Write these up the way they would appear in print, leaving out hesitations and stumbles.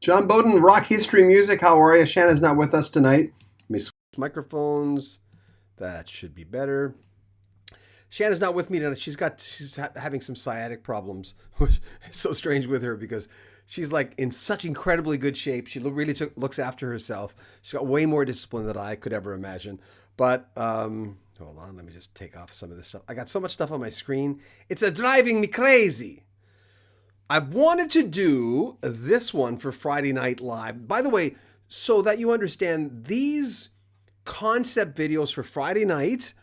John Beaudin, Rock History Music. How are you? Shanna's not with us tonight. Let me switch microphones. That should be better. Shanna's not with me tonight. She's having some sciatic problems. It's so strange with her because she's like in such incredibly good shape. She really looks after herself. She's got way more discipline than I could ever imagine. But hold on, let me just take off some of this stuff. I got so much stuff on my screen. It's driving me crazy. I wanted to do this one for Friday Night Live. By the way, so that you understand, these concept videos for Friday night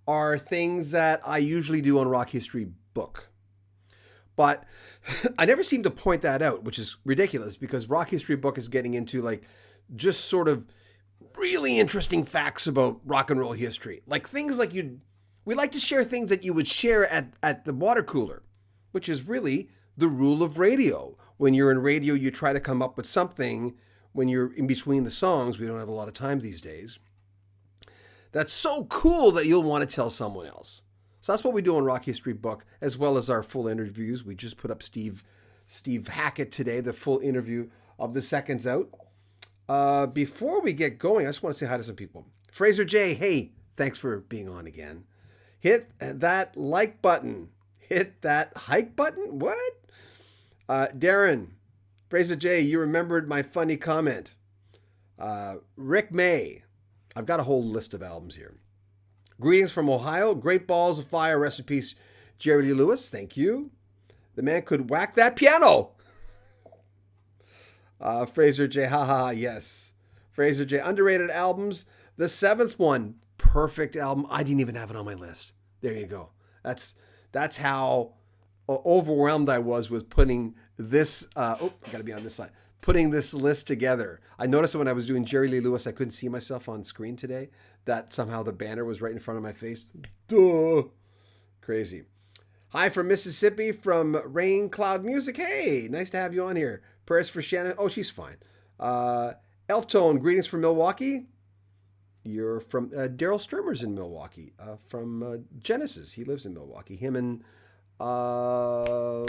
are things that I usually do on Rock History Book. But I never seem to point that out, which is ridiculous because Rock History Book is getting into like just sort of really interesting facts about rock and roll history. Like things like we like to share things that you would share at the water cooler, which is really the rule of radio. When you're in radio, you try to come up with something when you're in between the songs. We don't have a lot of time these days. That's so cool that you'll want to tell someone else. So that's what we do on Rock History Book, as well as our full interviews. We just put up Steve Hackett today, the full interview of The Seconds Out. Before we get going, I just want to say hi to some people. Fraser J, hey, thanks for being on again. Hit that like button. Hit that hike button? What? Darren, Fraser J, you remembered my funny comment. Rick May, I've got a whole list of albums here. Greetings from Ohio. Great balls of fire. Rest in peace, Jerry Lee Lewis. Thank you. The man could whack that piano. Fraser J, haha, yes. Fraser J, underrated albums. The seventh one, perfect album. I didn't even have it on my list. There you go. That's how overwhelmed I was with putting this. I got to be on this side. Putting this list together. I noticed that when I was doing Jerry Lee Lewis, I couldn't see myself on screen today. That somehow the banner was right in front of my face. Duh. Crazy. Hi from Mississippi from Rain Cloud Music. Hey, nice to have you on here. Prayers for Shannon. Oh, she's fine. Elf Tone, greetings from Milwaukee. You're from Daryl Sturmer's in Milwaukee. From Genesis. He lives in Milwaukee. Him and I'll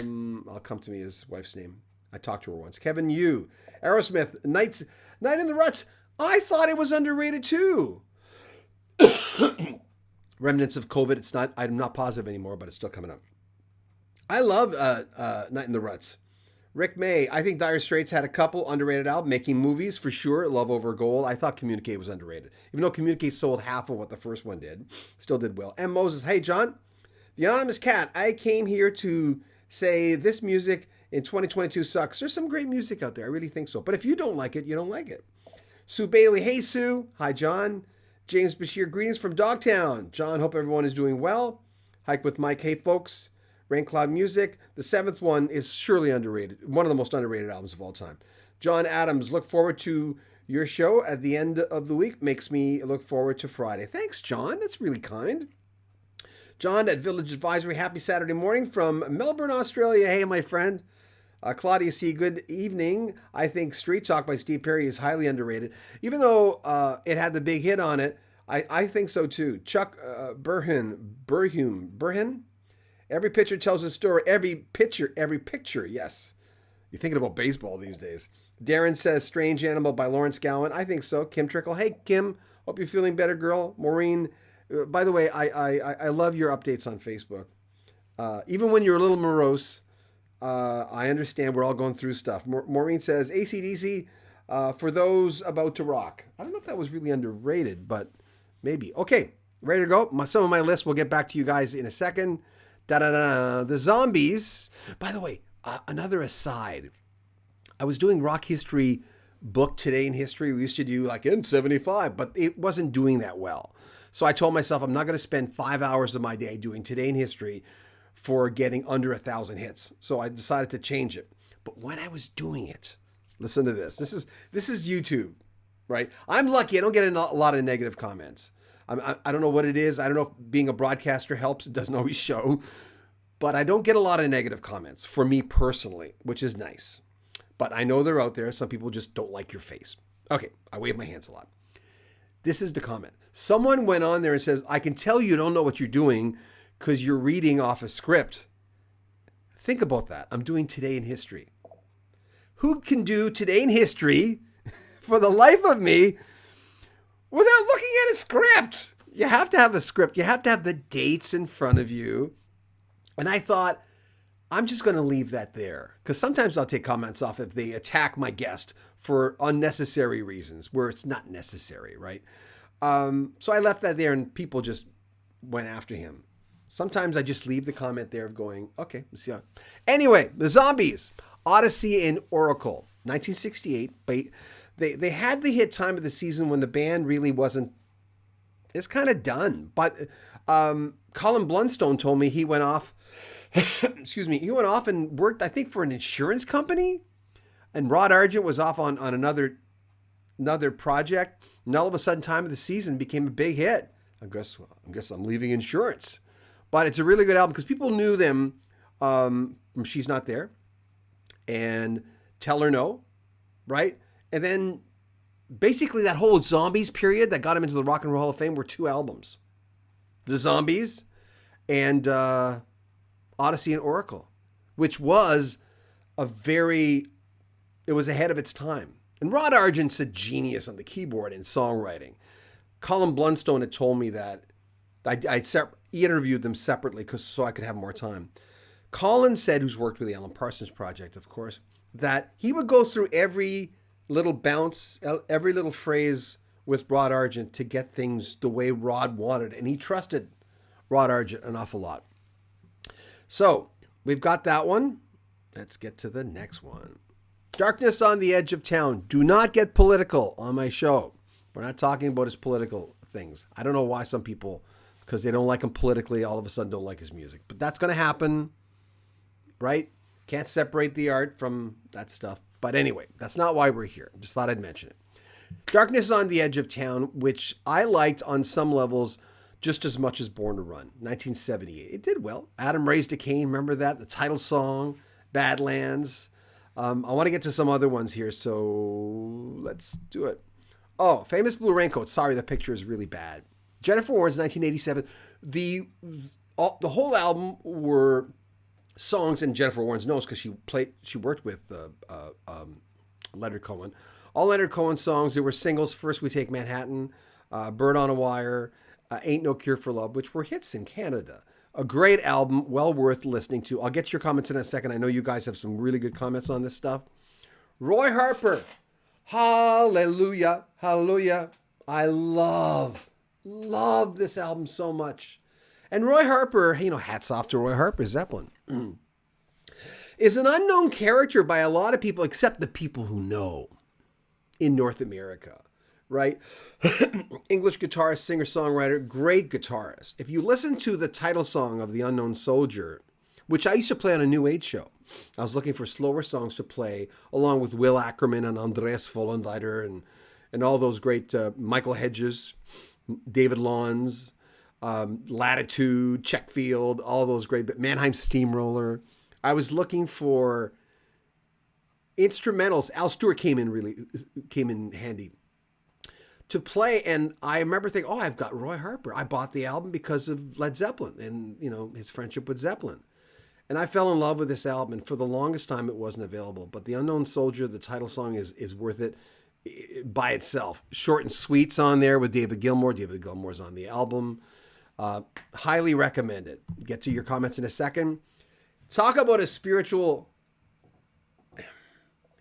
come to me his wife's name. I talked to her once. Kevin Yu, Aerosmith, Night in the Ruts. I thought it was underrated too. Remnants of COVID. It's not. I'm not positive anymore, but it's still coming up. I love Night in the Ruts. Rick May. I think Dire Straits had a couple underrated albums. Making Movies for sure. Love Over Gold. I thought Communicate was underrated, even though Communicate sold half of what the first one did. Still did well. M. Moses. Hey John, the Anonymous Cat. I came here to say this music in 2022 sucks. There's some great music out there. I really think so. But if you don't like it, you don't like it. Sue Bailey. Hey, Sue. Hi, John. James Bashir. Greetings from Dogtown. John, hope everyone is doing well. Hike with Mike. Hey, folks. Rain Cloud Music. The seventh one is surely underrated. One of the most underrated albums of all time. John Adams. Look forward to your show at the end of the week. Makes me look forward to Friday. Thanks, John. That's really kind. John at Village Advisory. Happy Saturday morning from Melbourne, Australia. Hey, my friend. Claudia C., good evening. I think Street Talk by Steve Perry is highly underrated. Even though it had the big hit on it, I think so too. Chuck Burhin. Every picture tells a story. Every picture, yes. You're thinking about baseball these days. Darren says Strange Animal by Lawrence Gowan. I think so. Kim Trickle. Hey, Kim. Hope you're feeling better, girl. Maureen. By the way, I love your updates on Facebook. Even when you're a little morose, I understand we're all going through stuff. Maureen says, AC/DC for those about to rock. I don't know if that was really underrated, but maybe. Okay, ready to go? Some of my list, we'll get back to you guys in a second. Da-da-da. The Zombies. By the way, another aside. I was doing Rock History Book Today in History. We used to do like N75, but it wasn't doing that well. So I told myself I'm not going to spend 5 hours of my day doing Today in History for getting under 1,000 hits. So I decided to change it. But when I was doing it, listen to this. This is YouTube, right? I'm lucky. I don't get a lot of negative comments. I don't know what it is. I don't know if being a broadcaster helps. It doesn't always show. But I don't get a lot of negative comments for me personally, which is nice. But I know they're out there. Some people just don't like your face. Okay, I wave my hands a lot. This is the comment. Someone went on there and says, I can tell you don't know what you're doing because you're reading off a script. Think about that. I'm doing Today in History. who can do Today in History for the life of me without looking at a script. You have to have a script. You have to have the dates in front of you. And I thought, I'm just going to leave that there, because sometimes I'll take comments off if they attack my guest for unnecessary reasons where it's not necessary, right? So I left that there and people just went after him. Sometimes I just leave the comment there of going, okay, let's see how. Anyway, the Zombies, Odyssey and Oracle, 1968. But they had the hit time of the season when the band really wasn't, it's kind of done. But Colin Blunstone told me he went off, excuse me, he went off and worked, I think, for an insurance company. And Rod Argent was off on another project. And all of a sudden, time of the season became a big hit. I guess I'm leaving insurance. But it's a really good album because people knew them from She's Not There and Tell Her No, right? And then basically that whole Zombies period that got him into the Rock and Roll Hall of Fame were 2 albums. The Zombies and Odyssey and Oracle, which was it was ahead of its time. And Rod Argent's a genius on the keyboard and songwriting. Colin Blunstone had told me that I interviewed them separately so I could have more time. Colin said, who's worked with the Alan Parsons Project, of course, that he would go through every little bounce, every little phrase with Rod Argent to get things the way Rod wanted. And he trusted Rod Argent an awful lot. So we've got that one. Let's get to the next one. Darkness on the Edge of Town. Do not get political on my show. We're not talking about his political things. I don't know why some people, because they don't like him politically, all of a sudden don't like his music. But that's going to happen, right? Can't separate the art from that stuff. But anyway, that's not why we're here. Just thought I'd mention it. Darkness on the Edge of Town, which I liked on some levels just as much as Born to Run, 1978. It did well. Adam Raised a Cain, remember that? The title song, Badlands. I want to get to some other ones here, so let's do it. Oh, Famous Blue Raincoat. Sorry, the picture is really bad. Jennifer Warnes, 1987. The whole album were songs, and Jennifer Warnes knows because she worked with Leonard Cohen. All Leonard Cohen songs. There were singles. First We Take Manhattan, Bird on a Wire, Ain't No Cure for Love, which were hits in Canada. A great album, well worth listening to. I'll get to your comments in a second. I know you guys have some really good comments on this stuff. Roy Harper, Hallelujah, Hallelujah. I love this album so much. And Roy Harper, hats off to Roy Harper, Zeppelin, is an unknown character by a lot of people, except the people who know in North America, right? English guitarist, singer-songwriter, great guitarist. If you listen to the title song of The Unknown Soldier, which I used to play on a New Age show, I was looking for slower songs to play along with Will Ackerman and Andreas Vollenleiter and all those great Michael Hedges, David Lawns, Latitude, Checkfield, all those great, Mannheim Steamroller. I was looking for instrumentals. Al Stewart came in handy to play, and I remember thinking, I've got Roy Harper. I bought the album because of Led Zeppelin and his friendship with Zeppelin. And I fell in love with this album, and for the longest time it wasn't available. But The Unknown Soldier, the title song, is worth it by itself. Short and Sweet's on there with David Gilmour. David Gilmour's on the album. Highly recommend it. Get to your comments in a second. Talk about a spiritual...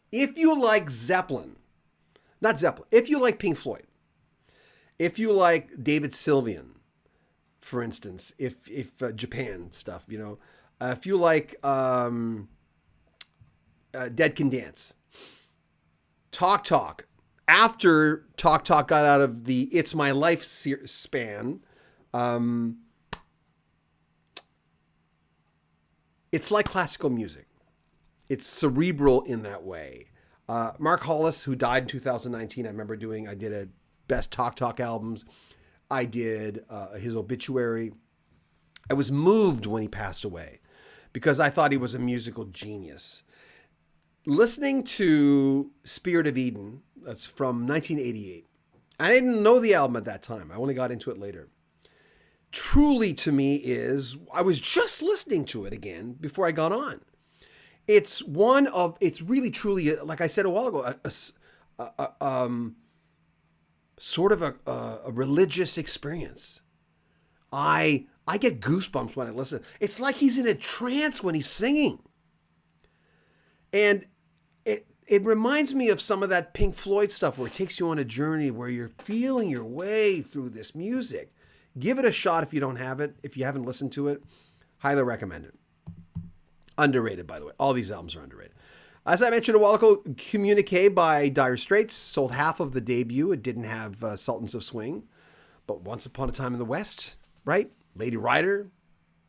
If you like Zeppelin, not Zeppelin, if you like Pink Floyd, if you like David Sylvian, for instance, if Japan stuff, if you like Dead Can Dance, Talk, after Talk got out of the It's My Life span, it's like classical music. It's cerebral in that way. Mark Hollis, who died in 2019, I did a best Talk albums. I did his obituary. I was moved when he passed away because I thought he was a musical genius. Listening to Spirit of Eden, that's from 1988. I didn't know the album at that time. I only got into it later. Truly, to me, I was just listening to it again before I got on. It's it's really truly, like I said a while ago, sort of a religious experience. I get goosebumps when I listen. It's like he's in a trance when he's singing. And it reminds me of some of that Pink Floyd stuff where it takes you on a journey where you're feeling your way through this music. Give it a shot if you don't have it. If you haven't listened to it, highly recommend it. Underrated, by the way. All these albums are underrated. As I mentioned a while ago, Communique by Dire Straits sold half of the debut. It didn't have Sultans of Swing, but Once Upon a Time in the West, right? Lady Rider,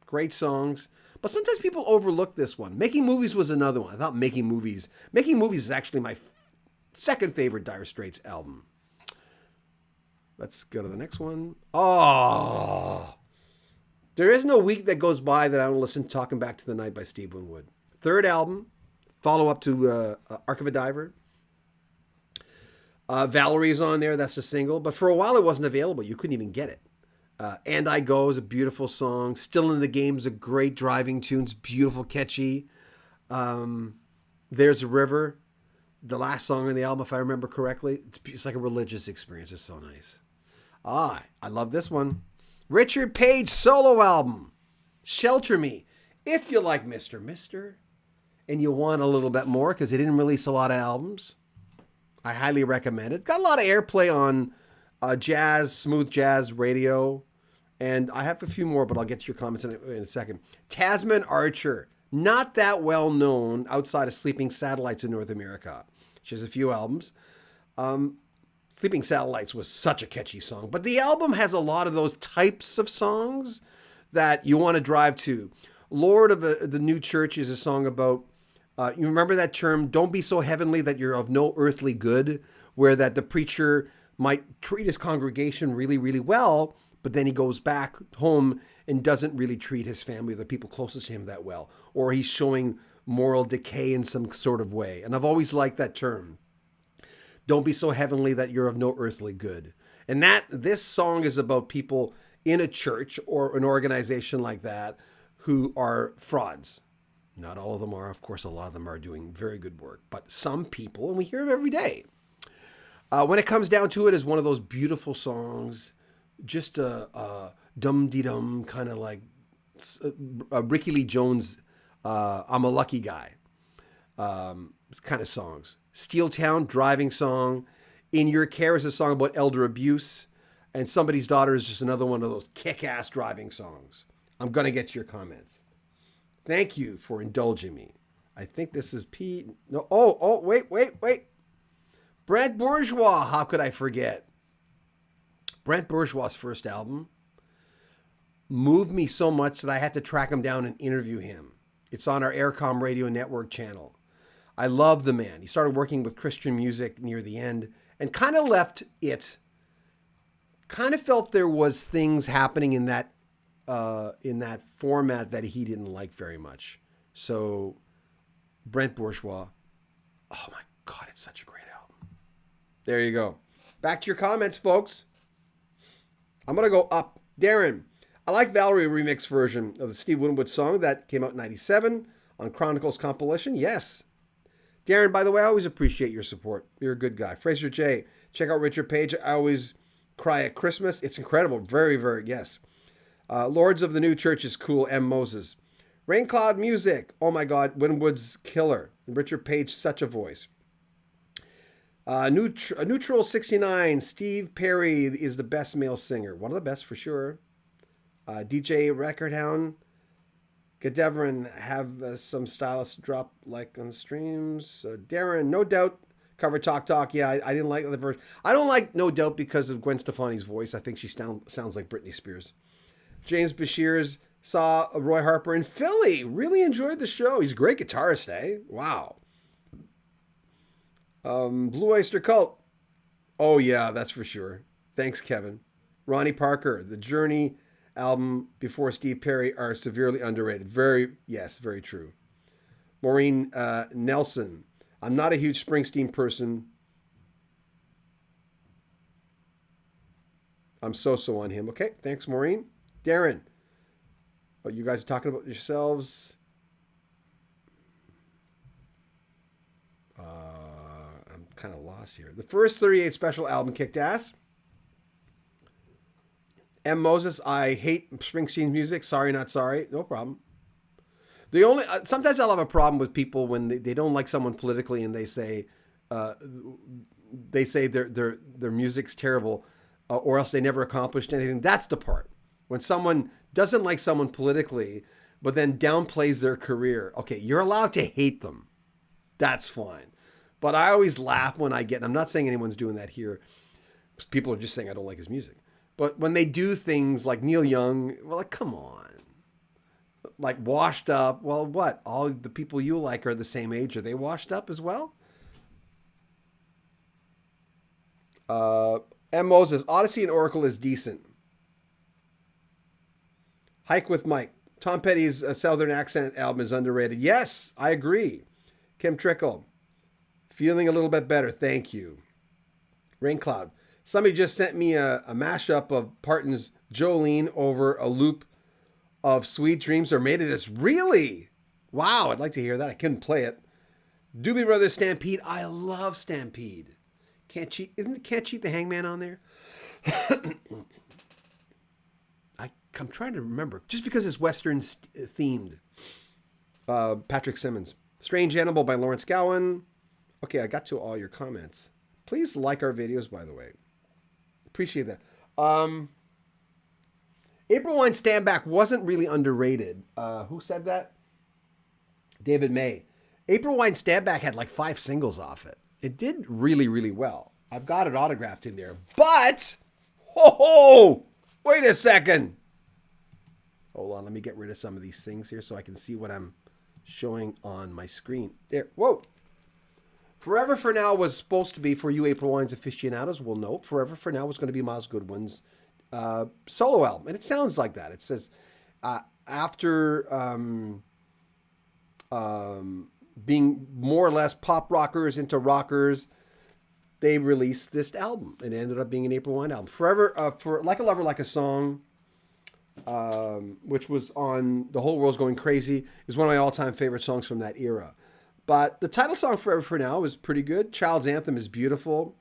great songs. But sometimes people overlook this one. Making Movies was another one. I thought Making Movies is actually my second favorite Dire Straits album. Let's go to the next one. Oh, there is no week that goes by that I don't listen to Talking Back to the Night by Steve Winwood. Third album, follow up to Arc of a Diver. Valerie's on there. That's a single. But for a while, it wasn't available. You couldn't even get it. And I Go is a beautiful song. Still in the Game's a great driving tune. It's beautiful, catchy. There's a River, the last song on the album, if I remember correctly. It's like a religious experience. It's so nice. I love this one. Richard Page solo album, Shelter Me. If you like Mr. and you want a little bit more because they didn't release a lot of albums, I highly recommend it. Got a lot of airplay on jazz, smooth jazz radio. And I have a few more, but I'll get to your comments in a second. Tasman Archer, not that well known outside of Sleeping Satellites in North America. She has a few albums. Sleeping Satellites was such a catchy song, but the album has a lot of those types of songs that you want to drive to. Lord of the New Church is a song about, you remember that term, don't be so heavenly that you're of no earthly good, where that the preacher might treat his congregation really, really well, but then he goes back home and doesn't really treat his family or the people closest to him that well, or he's showing moral decay in some sort of way. And I've always liked that term. Don't be so heavenly that you're of no earthly good. And this song is about people in a church or an organization like that who are frauds. Not all of them are. Of course, a lot of them are doing very good work. But some people, and we hear them every day. When it comes down to it, is one of those beautiful songs. Just a dum-de-dum kind of like Ricky Lee Jones, I'm a Lucky Guy kind of songs. Steel Town, driving song. In Your Care is a song about elder abuse. And Somebody's Daughter is just another one of those kick-ass driving songs. I'm going to get to your comments. Thank you for indulging me. I think this is Pete. No, wait. Brent Bourgeois, how could I forget? Brent Bourgeois' first album moved me so much that I had to track him down and interview him. It's on our Aircom Radio Network channel. I love the man. He started working with Christian music near the end and kind of left it. Kind of felt there was things happening in that format that he didn't like very much. So Brent Bourgeois, oh my God, it's such a great album. There you go. Back to your comments, folks. I'm going to go up. Darren, I like Valerie remix version of the Steve Winwood song that came out in 97 on Chronicles compilation. Yes. Darren, by the way, I always appreciate your support. You're a good guy. Fraser J, check out Richard Page. I always cry at Christmas. It's incredible. Very, very, yes. Lords of the New Church is cool. M. Moses. Rain Cloud Music. Oh my God. Winwood's killer. Richard Page, such a voice. Neutral 69. Steve Perry is the best male singer. One of the best for sure. DJ Record Hound. Gadevrin have some stylists drop like on streams. Darren, No Doubt. Cover Talk. Yeah, I didn't like the version. I don't like No Doubt because of Gwen Stefani's voice. I think she sounds like Britney Spears. James Bashirs saw Roy Harper in Philly. Really enjoyed the show. He's a great guitarist, eh? Wow. Blue Oyster Cult. Oh, yeah, that's for sure. Thanks, Kevin. Ronnie Parker. The Journey album before Steve Perry are severely underrated. Very true. Maureen Nelson. I'm not a huge Springsteen person. I'm so on him. Okay, thanks, Maureen. Darren, you guys are talking about yourselves. kind of lost here. The first 38 special album kicked ass. M. Moses, I hate Springsteen's music. Sorry, not sorry. No problem. The only sometimes I'll have a problem with people when they don't like someone politically and they say their music's terrible, or else they never accomplished anything. That's the part when someone doesn't like someone politically, but then downplays their career. Okay, you're allowed to hate them. That's fine. But I always laugh when I get, and I'm not saying anyone's doing that here. People are just saying I don't like his music. But when they do things like Neil Young, well, like, come on. Like Washed Up. Well, what? All the people you like are the same age. Are they washed up as well? M. Moses, Odyssey and Oracle is decent. Hike with Mike. Tom Petty's Southern Accent album is underrated. Yes, I agree. Kim Trickle. Feeling a little bit better. Thank you. Rain Cloud. Somebody just sent me a mashup of Parton's Jolene over a loop of Sweet Dreams Are Made of This. Really? Wow, I'd like to hear that. I couldn't play it. Doobie Brothers Stampede. I love Stampede. Can't Cheat. Can't Cheat the Hangman on there? I'm trying to remember. Just because it's Western themed. Patrick Simmons. Strange Animal by Lawrence Gowan. Okay, I got to all your comments. Please like our videos, by the way. Appreciate that. April Wine Stand Back wasn't really underrated. Who said that? David May. April Wine Stand Back had like 5 singles off it. It did really, really well. I've got it autographed in there. But, wait a second. Hold on, let me get rid of some of these things here so I can see what I'm showing on my screen. There, whoa. Forever For Now was supposed to be, for you April Wines aficionados will know, Forever For Now was going to be Miles Goodwin's solo album. And it sounds like that. It says, after being more or less pop rockers into rockers, they released this album. It ended up being an April Wine album. Forever, for Like a Lover, Like a Song, which was on The Whole World's Going Crazy, is one of my all-time favorite songs from that era. But the title song Forever For Now is pretty good. Child's Anthem is beautiful.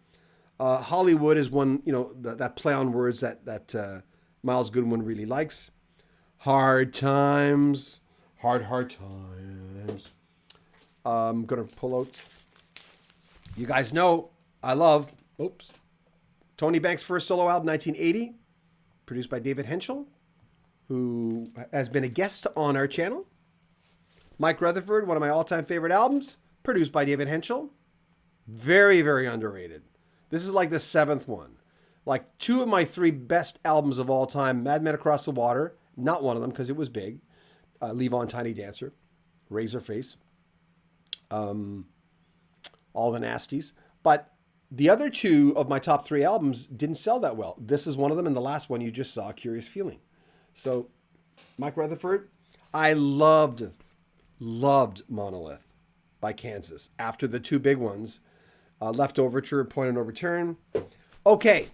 Hollywood is one, that play on words that Miles Goodwin really likes. Hard Times. Hard Times. I'm going to pull out. You guys know I love, Tony Banks' first solo album, 1980, produced by David Henschel, who has been a guest on our channel. Mike Rutherford, one of my all-time favorite albums, produced by David Henschel. Very, very underrated. This is like the 7th one. Like 2 of my 3 best albums of all time, Mad Men Across the Water, not one of them because it was big, Leave On Tiny Dancer, Razorface, All the Nasties. But the other 2 of my top 3 albums didn't sell that well. This is one of them, and the last one you just saw, Curious Feeling. So, Mike Rutherford, I loved Monolith by Kansas after the 2 big ones, Left Overture, Point of No Return. Okay,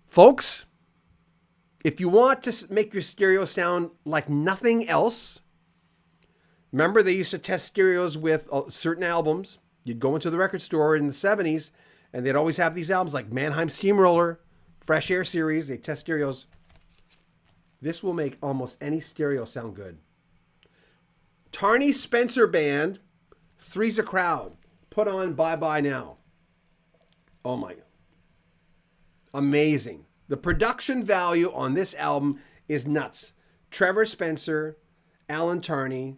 folks, if you want to make your stereo sound like nothing else, remember they used to test stereos with certain albums. You'd go into the record store in the 70s and they'd always have these albums like Mannheim Steamroller, Fresh Air Series. They test stereos. This will make almost any stereo sound good. Tarney Spencer Band, Three's a Crowd. Put on Bye Bye Now. Oh my God. Amazing. The production value on this album is nuts. Trevor Spencer, Alan Tarney,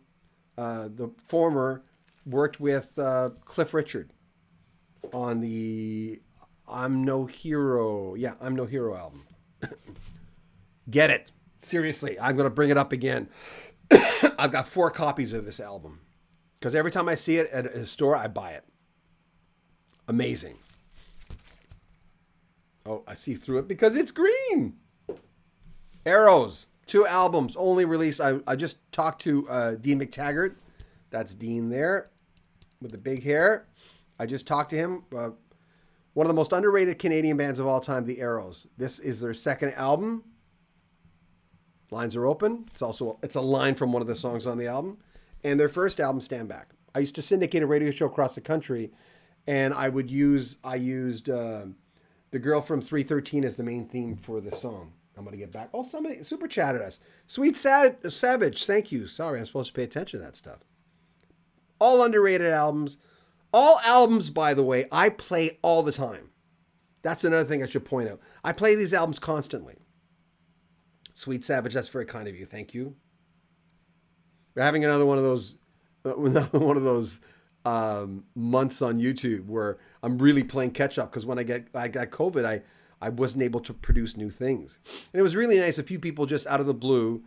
the former, worked with Cliff Richard on the I'm No Hero album. Get it. Seriously, I'm going to bring it up again. I've got 4 copies of this album because every time I see it at a store, I buy it. Amazing. Oh, I see through it because it's green. Arrows, 2 albums only released. I just talked to Dean McTaggart. That's Dean there with the big hair. I just talked to him. One of the most underrated Canadian bands of all time, the Arrows. This is their 2nd album. Lines Are Open. It's a line from one of the songs on the album. And their first album, Stand Back. I used to syndicate a radio show across the country, and I used the girl from 313 as the main theme for the song. I'm gonna get back. Oh, somebody super chatted us. Sweet Savage, thank you. Sorry, I'm supposed to pay attention to that stuff. All underrated albums. All albums, by the way, I play all the time. That's another thing I should point out. I play these albums constantly. Sweet Savage, that's very kind of you. Thank you. We're having another one of those months on YouTube where I'm really playing catch up because when I got COVID, I wasn't able to produce new things. And it was really nice. A few people just out of the blue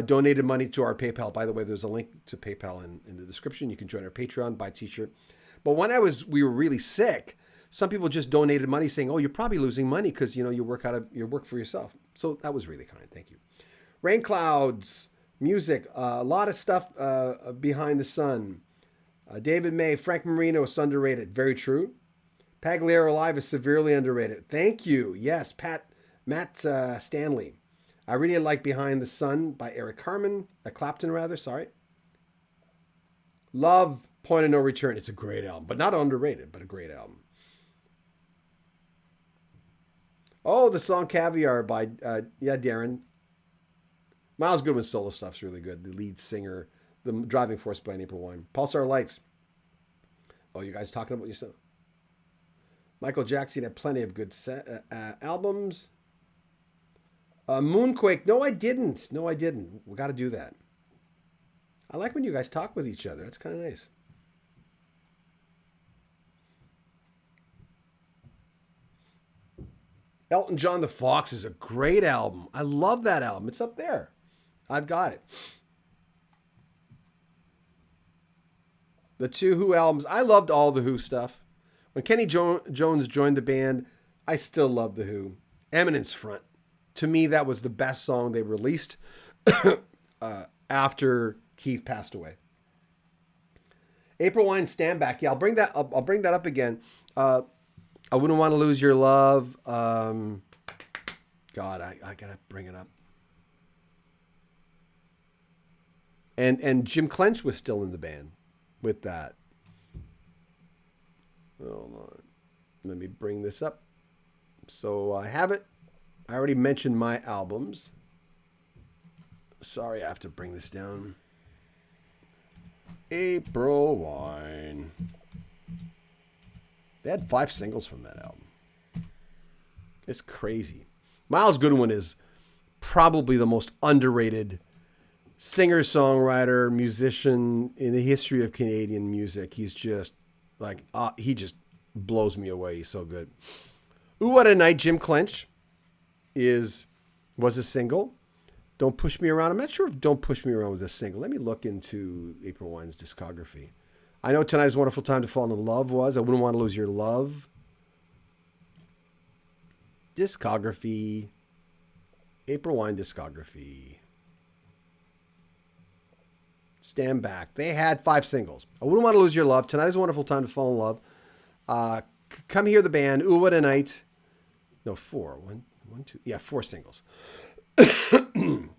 donated money to our PayPal. By the way, there's a link to PayPal in the description. You can join our Patreon, buy a t-shirt. But when we were really sick, some people just donated money saying, "Oh, you're probably losing money because you work for yourself." So that was really kind. Thank you. Rain Clouds, music, a lot of stuff behind the sun. David May, Frank Marino is underrated. Very true. Pagliaro Live is severely underrated. Thank you. Yes, Matt Stanley. I really like Behind the Sun by Eric Clapton rather. Sorry. Love Point of No Return. It's a great album, but not underrated, but a great album. Oh, the song Caviar by Darren. Miles Goodman's solo stuff's really good. The lead singer, The Driving Force by April Wine. Pulsar Lights. Oh, you guys talking about yourself? Michael Jackson had plenty of good albums. Moonquake. No, I didn't. We got to do that. I like when you guys talk with each other. That's kind of nice. Elton John The Fox is a great album. I love that album. It's up there. I've got it. The two Who albums. I loved all the Who stuff. When Kenny Jones joined the band, I still love the Who. Eminence Front. To me, that was the best song they released after Keith passed away. April Wine, Stand Back. Yeah, I'll bring that up again. I Wouldn't Want to Lose Your Love. God, I gotta bring it up. And Jim Clench was still in the band with that. Hold on. Let me bring this up. So I have it. I already mentioned my albums. Sorry, I have to bring this down. April Wine. They had 5 singles from that album. It's crazy. Miles Goodwin is probably the most underrated singer-songwriter, musician in the history of Canadian music. He's just like, he just blows me away. He's so good. Ooh, What a Night, Jim Clench was a single. Don't Push Me Around. I'm not sure if Don't Push Me Around was a single. Let me look into April Wine's discography. I know Tonight Is a Wonderful Time to Fall in Love was. I Wouldn't Want to Lose Your Love. Discography. April Wine discography. Stand Back. They had 5 singles. I Wouldn't Want to Lose Your Love. Tonight Is a Wonderful Time to Fall in Love. Come Hear the Band. Ooh, What a Night. No, 4. 2. Yeah, 4 singles. And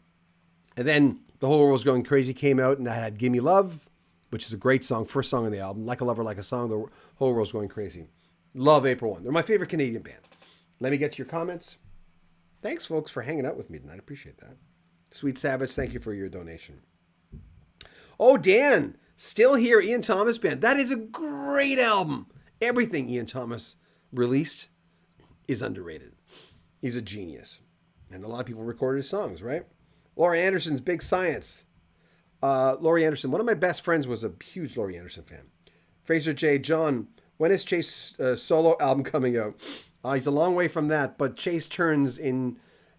then The Whole World's Going Crazy came out, and I had Gimme Love, which is a great song. First song on the album. Like a Lover, Like a Song. The Whole World's Going Crazy. Love April Wine. They're my favorite Canadian band. Let me get to your comments. Thanks, folks, for hanging out with me tonight. I appreciate that. Sweet Savage, thank you for your donation. Oh, Dan, Still Here, Ian Thomas Band. That is a great album. Everything Ian Thomas released is underrated. He's a genius. And a lot of people recorded his songs, right? Laurie Anderson's Big Science. Laurie Anderson, one of my best friends was a huge Laurie Anderson fan. Fraser J. John, when is Chase solo album coming out? He's a long way from that, but Chase turns in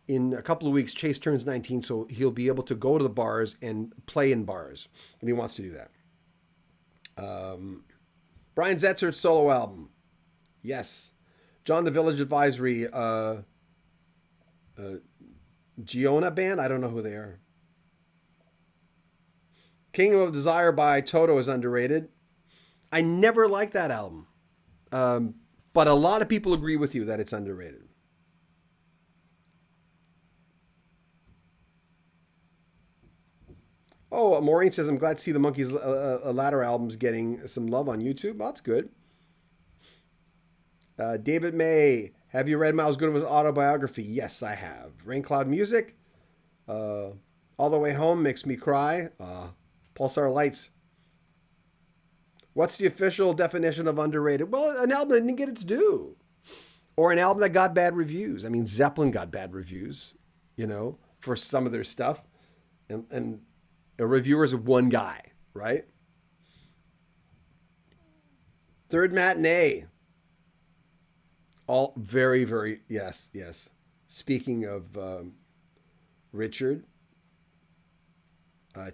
a couple of weeks. Chase turns 19, so he'll be able to go to the bars and play in bars, and he wants to do that. Brian Zetzer's solo album. Yes. John the Village Advisory. Giona Band? I don't know who they are. Kingdom of Desire by Toto is underrated. I never liked that album. But a lot of people agree with you that it's underrated. Oh, Maureen says, I'm glad to see the Monkees' latter albums getting some love on YouTube. Well, that's good. David May, have you read Miles Goodman's autobiography? Yes, I have. Rain Cloud Music, All the Way Home Makes Me Cry, Pulsar Lights. What's the official definition of underrated? Well, an album that didn't get its due. Or an album that got bad reviews. I mean, Zeppelin got bad reviews, for some of their stuff. And a reviewer is one guy, right? Third Matinee. All very, very, yes. Speaking of Richard,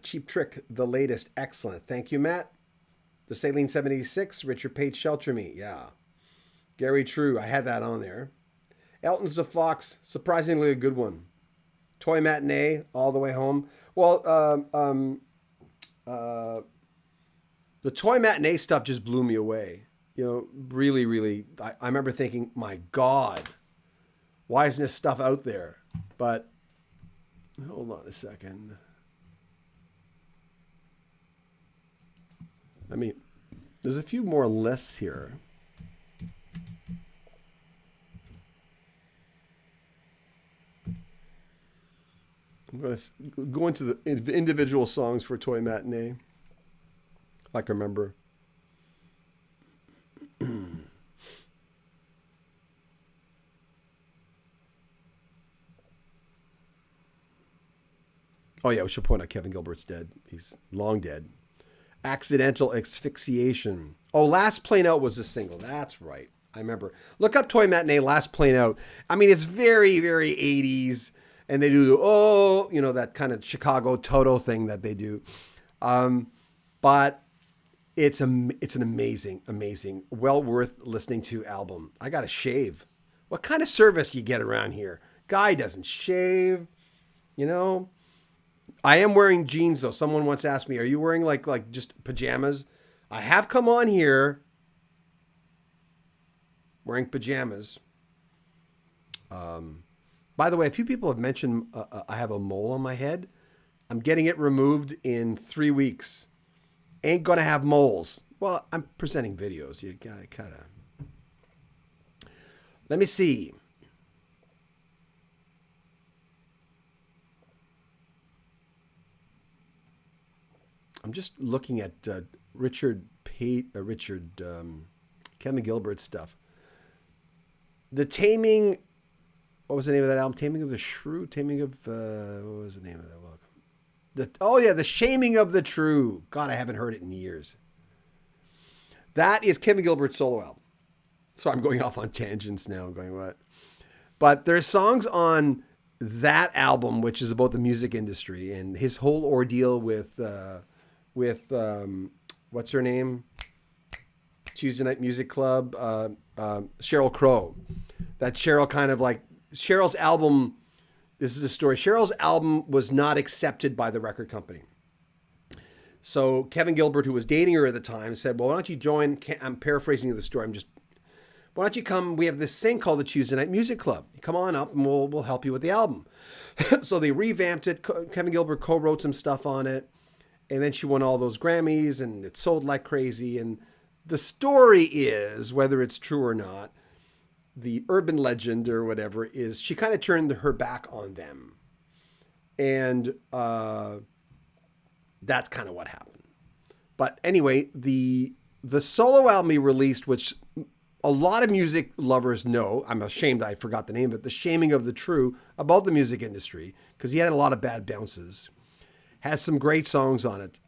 Cheap Trick, the latest, excellent. Thank you, Matt. The Saline 76, Richard Page, Shelter Me, yeah. Gary True, I had that on there. Elton's The Fox, surprisingly a good one. Toy Matinee, All the Way Home. Well, the Toy Matinee stuff just blew me away. Really, really, I remember thinking, my God, why isn't this stuff out there? But, hold on a second. I mean, there's a few more lists here. I'm going to go into the individual songs for Toy Matinee, if I can remember. Oh, yeah, we should point out Kevin Gilbert's dead. He's long dead. Accidental Asphyxiation. Oh, Last Plane Out was a single. That's right. I remember. Look up Toy Matinee, Last Plane Out. I mean, it's very, very 80s. And they do, that kind of Chicago Toto thing that they do. But it's an amazing, amazing, well worth listening to album. I got to shave. What kind of service you get around here? Guy doesn't shave, I am wearing jeans, though. Someone once asked me, are you wearing like just pajamas? I have come on here wearing pajamas. By the way, a few people have mentioned I have a mole on my head. I'm getting it removed in 3 weeks. Ain't going to have moles. Well, I'm presenting videos. You got to kind of... Let me see. I'm just looking at Kevin Gilbert stuff. The Taming... What was the name of that album? Taming of the Shrew? Taming of... what was the name of that? The Shaming of the True. God, I haven't heard it in years. That is Kevin Gilbert's solo album. So I'm going off on tangents now. I'm going, what? But there's songs on that album, which is about the music industry and his whole ordeal with what's her name? Tuesday Night Music Club. Sheryl Crow. That Cheryl kind of like... Cheryl's album, this is the story. Cheryl's album was not accepted by the record company. So Kevin Gilbert, who was dating her at the time, said, well, why don't you join? I'm paraphrasing the story. Why don't you come? We have this thing called the Tuesday Night Music Club. Come on up and we'll help you with the album. So they revamped it. Kevin Gilbert co-wrote some stuff on it. And then she won all those Grammys and it sold like crazy. And the story is, whether it's true or not, the urban legend or whatever is she kind of turned her back on them. And that's kind of what happened. But anyway, the solo album he released, which a lot of music lovers know, I'm ashamed I forgot the name of it, The Shaming of the True, about the music industry, because he had a lot of bad bounces, has some great songs on it.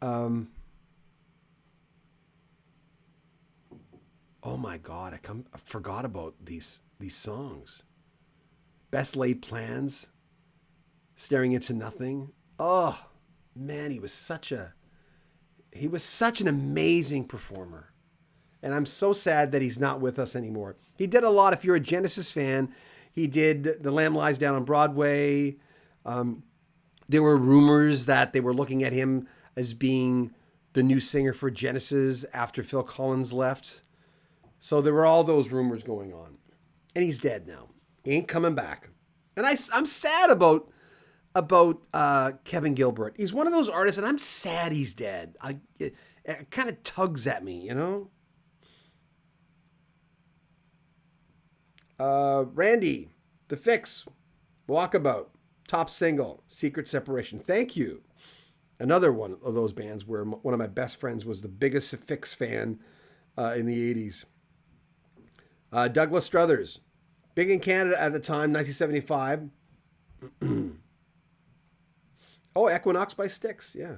Oh my God, I forgot about these songs. Best Laid Plans, Staring Into Nothing. Oh man, he was such an amazing performer. And I'm so sad that he's not with us anymore. He did a lot. If you're a Genesis fan, he did The Lamb Lies Down on Broadway. There were rumors that they were looking at him as being the new singer for Genesis after Phil Collins left. So there were all those rumors going on. And he's dead now. He ain't coming back. And I'm sad about Kevin Gilbert. He's one of those artists, and I'm sad he's dead. It kind of tugs at me, Randy, The Fix, Walkabout, top single, Secret Separation. Thank you. Another one of those bands where one of my best friends was the biggest Fix fan in the 80s. Douglas Struthers, big in Canada at the time, 1975. Oh, Equinox by Styx, yeah.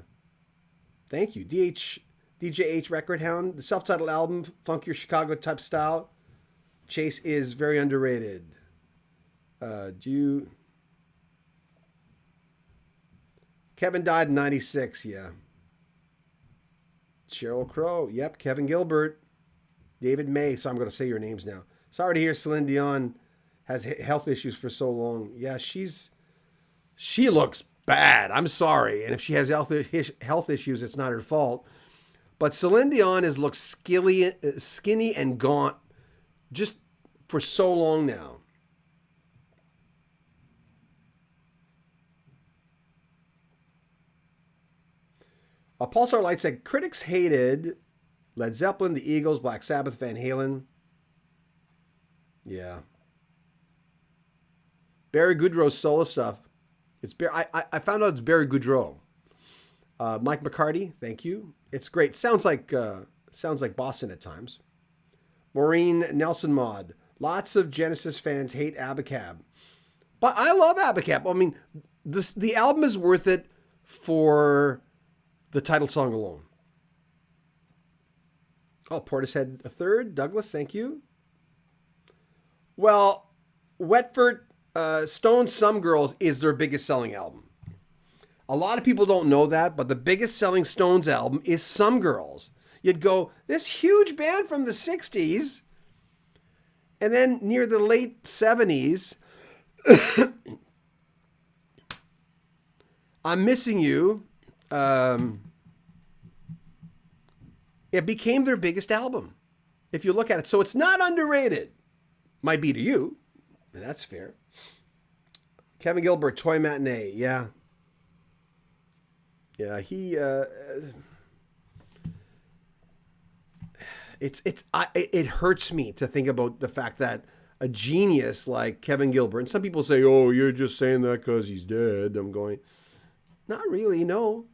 Thank you. DJH Record Hound, the self-titled album, funkier Chicago type style. Chase is very underrated. Kevin died in 96, yeah. Sheryl Crow, yep. Kevin Gilbert. David May, so I'm going to say your names now. Sorry to hear Celine Dion has health issues for so long. Yeah, she looks bad. I'm sorry. And if she has health issues, it's not her fault. But Celine Dion has looked skinny and gaunt just for so long now. Pulsar Light said, critics hated Led Zeppelin, the Eagles, Black Sabbath, Van Halen. Yeah. Barry Goudreau's solo stuff. I found out it's Barry Goudreau. Mike McCarty, thank you. It's great. Sounds like Boston at times. Maureen Nelson Mod. Lots of Genesis fans hate Abacab. But I love Abacab. I mean, the album is worth it for the title song alone. Oh, Portishead a third. Douglas, thank you. Well, Wetford, Stone's Some Girls is their biggest selling album. A lot of people don't know that, but the biggest selling Stones album is Some Girls. You'd go, this huge band from the 60s, and then near the late 70s, I'm Missing You, it became their biggest album, if you look at it. So it's not underrated. Might be to you, and that's fair. Kevin Gilbert, Toy Matinee, yeah. Yeah, it hurts me to think about the fact that a genius like Kevin Gilbert, and some people say, oh, you're just saying that because he's dead. I'm going, not really, no.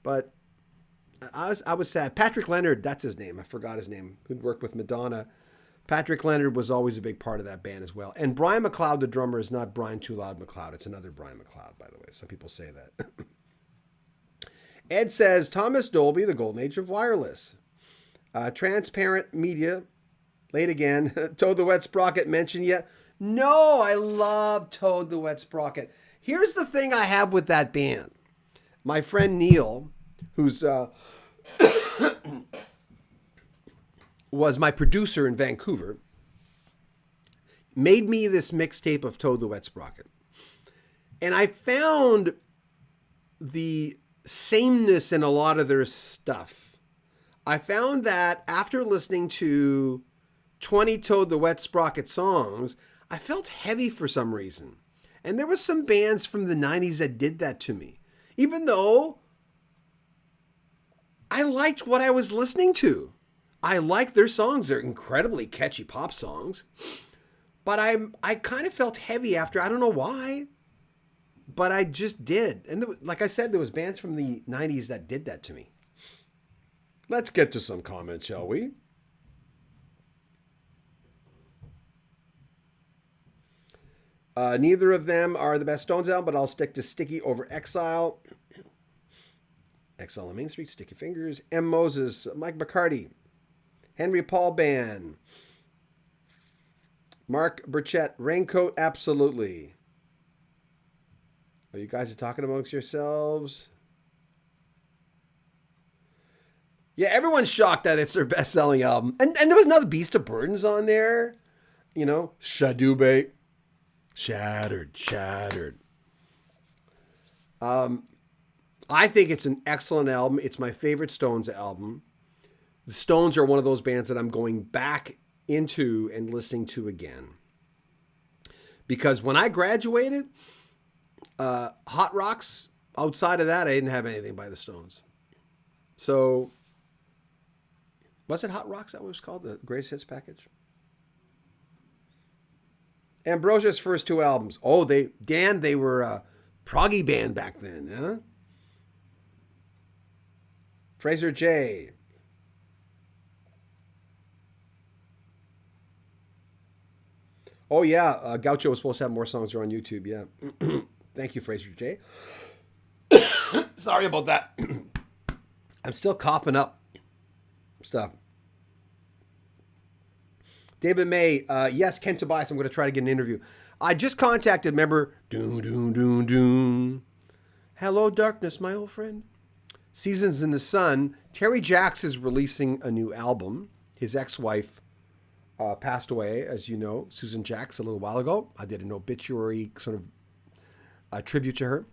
But I was sad. Patrick Leonard, that's his name. I forgot his name. Who'd worked with Madonna. Patrick Leonard was always a big part of that band as well. And Brian McLeod, the drummer, is not Brian Too Loud McLeod. It's another Brian McLeod, by the way. Some people say that. Ed says, Thomas Dolby, the golden age of wireless. Transparent media, late again. Toad the Wet Sprocket mentioned yet? No, I love Toad the Wet Sprocket. Here's the thing I have with that band. My friend Neil, who's was my producer in Vancouver, made me this mixtape of Toad the Wet Sprocket. And I found the sameness in a lot of their stuff. I found that after listening to 20 Toad the Wet Sprocket songs, I felt heavy for some reason. And there were some bands from the 90s that did that to me. Even though I liked what I was listening to. I liked their songs. They're incredibly catchy pop songs. But I kind of felt heavy after, I don't know why. But I just did. And like I said, there was bands from the 90s that did that to me. Let's get to some comments, shall we? Neither of them are the best Stones album, but I'll stick to Sticky over Exile. Exile on Main Street, Sticky Fingers. M. Moses, Mike McCarty, Henry Paul Band, Mark Burchett, Raincoat, absolutely. Oh, you guys are talking amongst yourselves? Yeah, everyone's shocked that it's their best-selling album. And there was another Beast of Burdens on there. You know, Shadube. Shattered. I think it's an excellent album. It's my favorite Stones album. The Stones are one of those bands that I'm going back into and listening to again. Because when I graduated, Hot Rocks, outside of that, I didn't have anything by the Stones. So, was it Hot Rocks that was called, the Greatest Hits package? Ambrosia's first two albums. Oh, they were a proggy band back then, huh? Fraser J. Oh yeah, Gaucho was supposed to have more songs on YouTube. Yeah, thank you, Fraser J. Sorry about that. I'm still coughing up stuff. David May, yes, Ken Tobias. I'm going to try to get an interview. I just contacted. Remember, doom doom doom doom. Hello, darkness, my old friend. Seasons in the Sun. Terry Jacks is releasing a new album. His ex-wife passed away, as you know, Susan Jacks, a little while ago. I did an obituary sort of tribute to her.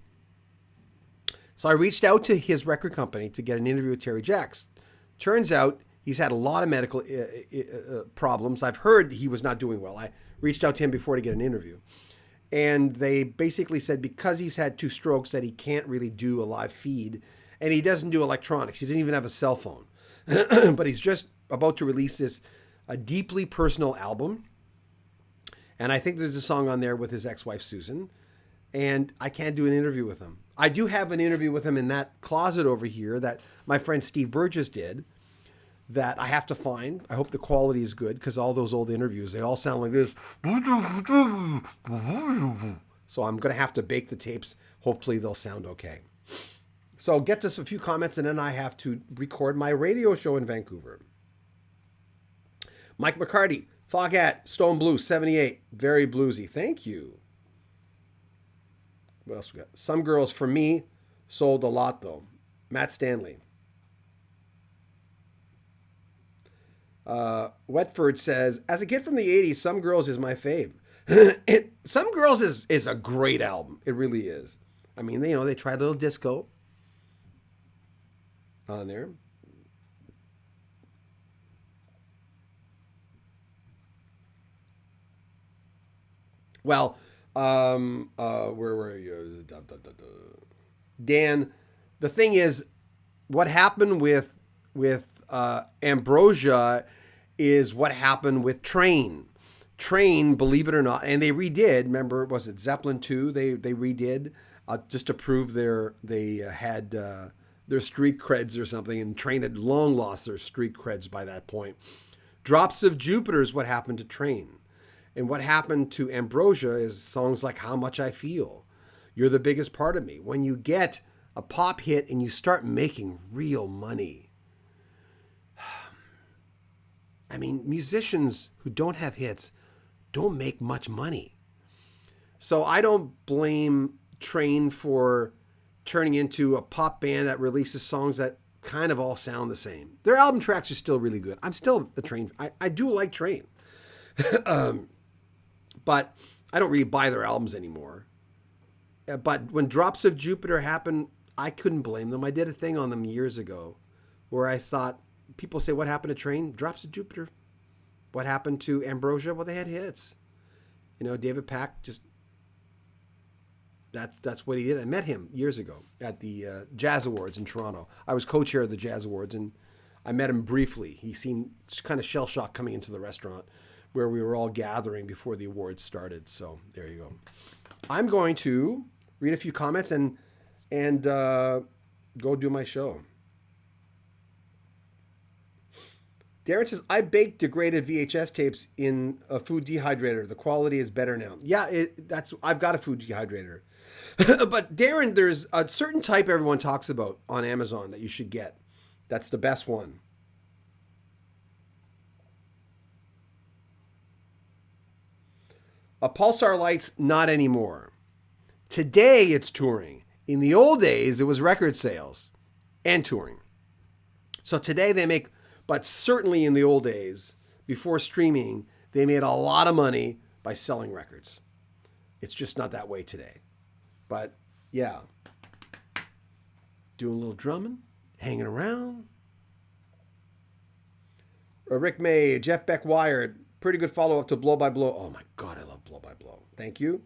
So I reached out to his record company to get an interview with Terry Jacks. Turns out he's had a lot of medical problems. I've heard he was not doing well. I reached out to him before to get an interview. And they basically said because he's had 2 strokes that he can't really do a live feed. And he doesn't do electronics. He doesn't even have a cell phone. But he's just about to release this a deeply personal album. And I think there's a song on there with his ex-wife, Susan. And I can't do an interview with him. I do have an interview with him in that closet over here that my friend Steve Burgess did that I have to find. I hope the quality is good because all those old interviews, they all sound like this. So I'm going to have to bake the tapes. Hopefully they'll sound okay. So get to a few comments and then I have to record my radio show in Vancouver. Mike McCarty, Foghat, Stone Blue, 78. Very bluesy. Thank you. What else we got? Some Girls, for me, sold a lot, though. Matt Stanley. Wetford says, as a kid from the 80s, Some Girls is my fave. Some Girls is a great album. It really is. I mean, they tried a little disco on there. Well, where were you? Dan, the thing is, what happened with Ambrosia is what happened with Train. Train, believe it or not, and they redid. Remember, was it Zeppelin 2? They redid just to prove they had their street creds or something, and Train had long lost their street creds by that point. Drops of Jupiter is what happened to Train. And what happened to Ambrosia is songs like How Much I Feel, You're the Biggest Part of Me. When you get a pop hit and you start making real money. I mean, musicians who don't have hits don't make much money. So I don't blame Train for turning into a pop band that releases songs that kind of all sound the same. Their album tracks are still really good. I'm still a Train. I do like Train. But I don't really buy their albums anymore. But when Drops of Jupiter happened, I couldn't blame them. I did a thing on them years ago where I thought, people say, what happened to Train? Drops of Jupiter. What happened to Ambrosia? Well, they had hits. David Pack just, that's what he did. I met him years ago at the Jazz Awards in Toronto. I was co-chair of the Jazz Awards, and I met him briefly. He seemed kind of shell-shocked coming into the restaurant where we were all gathering before the awards started. So there you go. I'm going to read a few comments and go do my show. Darren says, I baked degraded VHS tapes in a food dehydrator. The quality is better now. Yeah, I've got a food dehydrator. But Darren, there's a certain type everyone talks about on Amazon that you should get. That's the best one. A Pulsar Lights, not anymore. Today it's touring. In the old days, it was record sales and touring. So today they make, but certainly in the old days, before streaming, they made a lot of money by selling records. It's just not that way today. But yeah, doing a little drumming, hanging around. Rick May, Jeff Beck Wired. Pretty good follow-up to Blow by Blow. Oh my God, I love Blow by Blow. Thank you.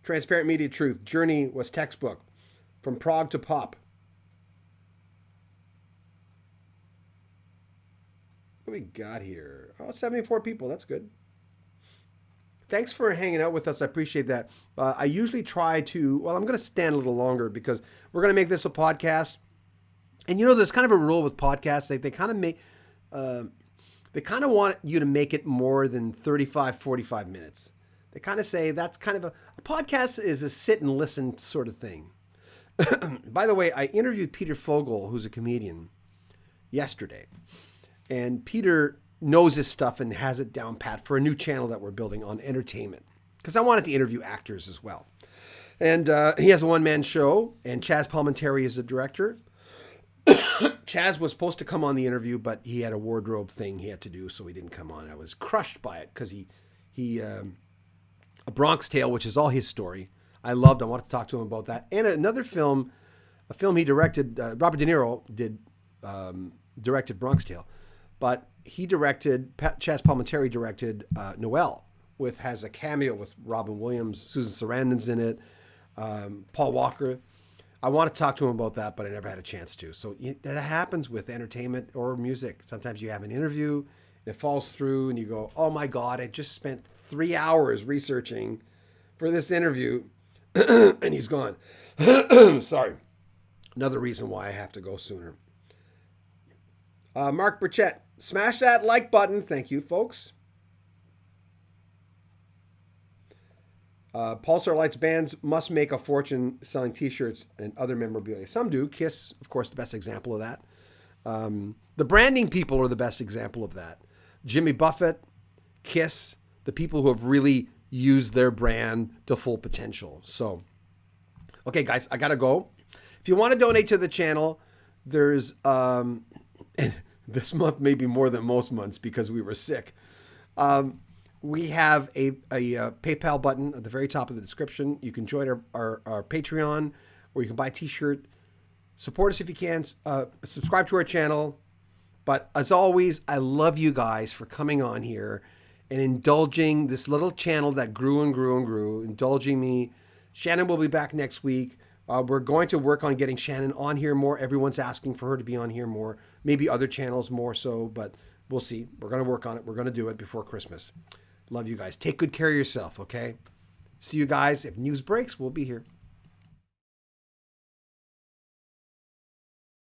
Transparent Media Truth. Journey was textbook. From Prog to Pop. What do we got here? Oh, 74 people. That's good. thanks for hanging out with us. I appreciate that. I usually try to, well, I'm going to stand a little longer because we're going to make this a podcast. And there's kind of a rule with podcasts. They kind of make, they kind of want you to make it more than 35, 45 minutes. They kind of say that's kind of a podcast is a sit and listen sort of thing. By the way, I interviewed Peter Fogel, who's a comedian, yesterday. And Peter knows his stuff and has it down pat for a new channel that we're building on entertainment. Because I wanted to interview actors as well. And he has a one-man show, and Chaz Palminteri is the director. Chaz was supposed to come on the interview, but he had a wardrobe thing he had to do, so he didn't come on. I was crushed by it because he A Bronx Tale, which is all his story. I wanted to talk to him about that. And another film, a film he directed, Robert De Niro directed Bronx Tale, but he directed, Chaz Palminteri directed Noelle, has a cameo with Robin Williams, Susan Sarandon's in it, Paul Walker. I want to talk to him about that, but I never had a chance to. So that happens with entertainment or music. Sometimes you have an interview, it falls through, and you go, oh my God, I just spent 3 hours researching for this interview, and he's gone. Sorry. Another reason why I have to go sooner. Mark Burchett, smash that like button. Thank you, folks. Pulsar Lights bands must make a fortune selling T-shirts and other memorabilia. Some do. Kiss, of course, the best example of that. The branding people are the best example of that. Jimmy Buffett, Kiss, the people who have really used their brand to full potential. So, okay, guys, I got to go. If you want to donate to the channel, there's, and this month maybe more than most months because we were sick. We have a PayPal button at the very top of the description. You can join our Patreon, or you can buy a t-shirt. Support us if you can. Subscribe to our channel. But as always, I love you guys for coming on here and indulging this little channel that grew and grew and grew, indulging me. Shannon will be back next week. We're going to work on getting Shannon on here more. Everyone's asking for her to be on here more. Maybe other channels more so, but we'll see. We're going to work on it. We're going to do it before Christmas. Love you guys. Take good care of yourself, okay? See you guys. If news breaks, we'll be here.